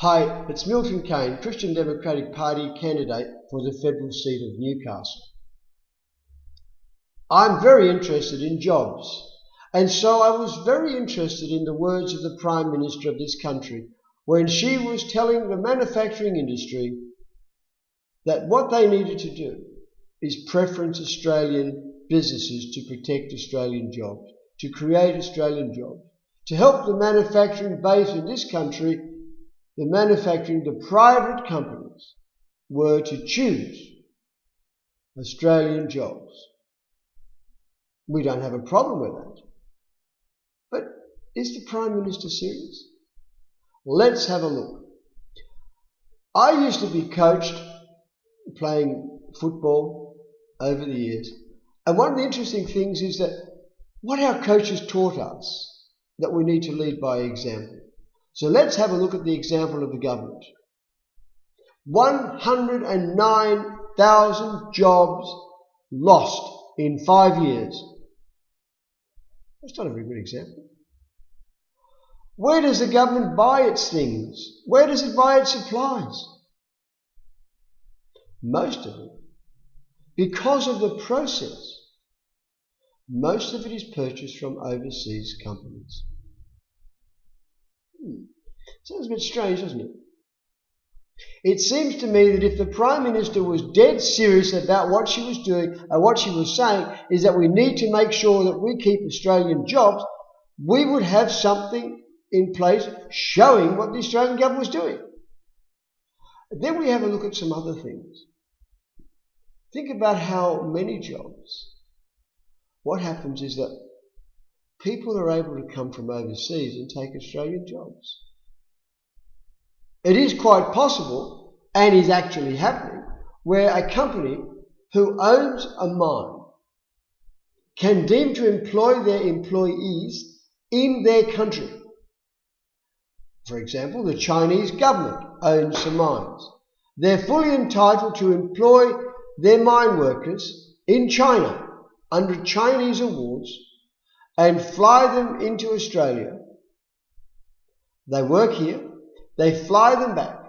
Hi, it's Milton Kane, Christian Democratic Party candidate for the federal seat of Newcastle. I'm very interested in jobs, and so I was very interested in the words of the Prime Minister of this country when she was telling the manufacturing industry that what they needed to do is preference Australian businesses to protect Australian jobs, to create Australian jobs, to help the manufacturing base in this country. The private companies were to choose Australian jobs. We don't have a problem with that. But is the Prime Minister serious? Let's have a look. I used to be coached playing football over the years, and one of the interesting things is that what our coaches taught us, that we need to lead by example. So let's have a look at the example of the government. 109,000 jobs lost in 5 years. That's not a very good example. Where does the government buy its things? Where does it buy its supplies? Most of it, because of the process, most of it is purchased from overseas companies. Sounds a bit strange, doesn't it? It seems to me that if the Prime Minister was dead serious about what she was doing and what she was saying is that we need to make sure that we keep Australian jobs, we would have something in place showing what the Australian government was doing. Then we have a look at some other things. Think about how many jobs. What happens is that people are able to come from overseas and take Australian jobs. It is quite possible, and is actually happening, where a company who owns a mine can deem to employ their employees in their country. For example, the Chinese government owns some mines. They're fully entitled to employ their mine workers in China under Chinese awards and fly them into Australia. They work here, they fly them back,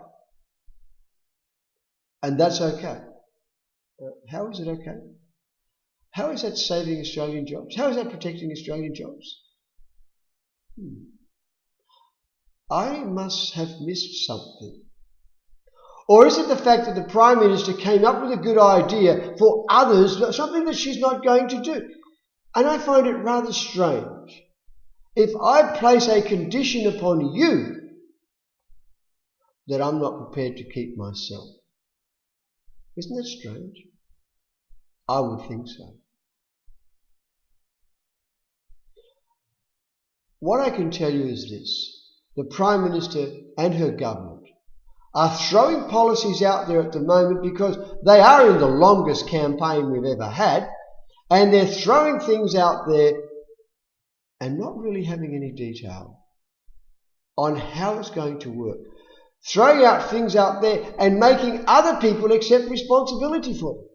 and that's okay. How is it okay? How is that saving Australian jobs? How is that protecting Australian jobs? I must have missed something. Or is it the fact that the Prime Minister came up with a good idea for others, something that she's not going to do? And I find it rather strange. If I place a condition upon you that I'm not prepared to keep myself. Isn't that strange? I would think so. What I can tell you is this. The Prime Minister and her government are throwing policies out there at the moment because they are in the longest campaign we've ever had, and they're throwing things out there and not really having any detail on how it's going to work. Throwing out things out there and making other people accept responsibility for them,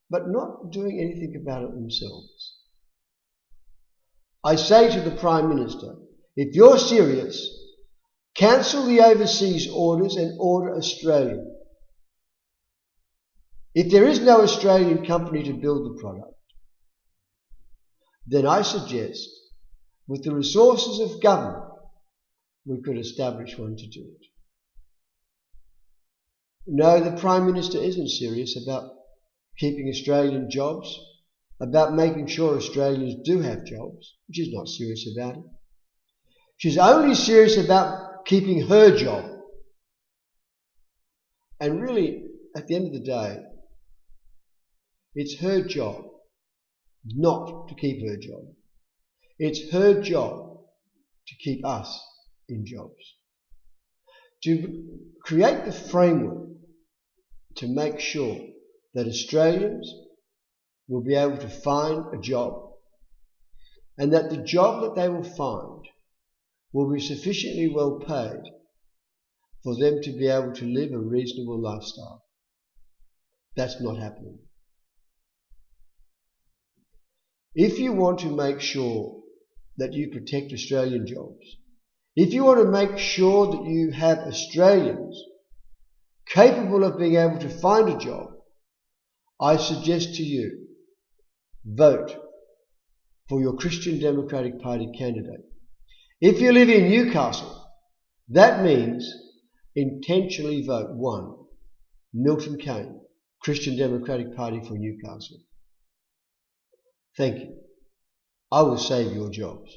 but not doing anything about it themselves. I say to the Prime Minister, if you're serious, cancel the overseas orders and order Australian. If there is no Australian company to build the product, then I suggest, with the resources of government, we could establish one to do it. No, the Prime Minister isn't serious about keeping Australian jobs, about making sure Australians do have jobs. She's not serious about it. She's only serious about keeping her job. And really, at the end of the day, it's her job not to keep her job. It's her job to keep us in jobs. To create the framework to make sure that Australians will be able to find a job, and that the job that they will find will be sufficiently well paid for them to be able to live a reasonable lifestyle. That's not happening. If you want to make sure that you protect Australian jobs, If you want to make sure that you have Australians capable of being able to find a job, I suggest to you, vote for your Christian Democratic Party candidate. If you live in Newcastle, that means intentionally vote 1, Milton Kane, Christian Democratic Party for Newcastle. Thank you. I will save your jobs.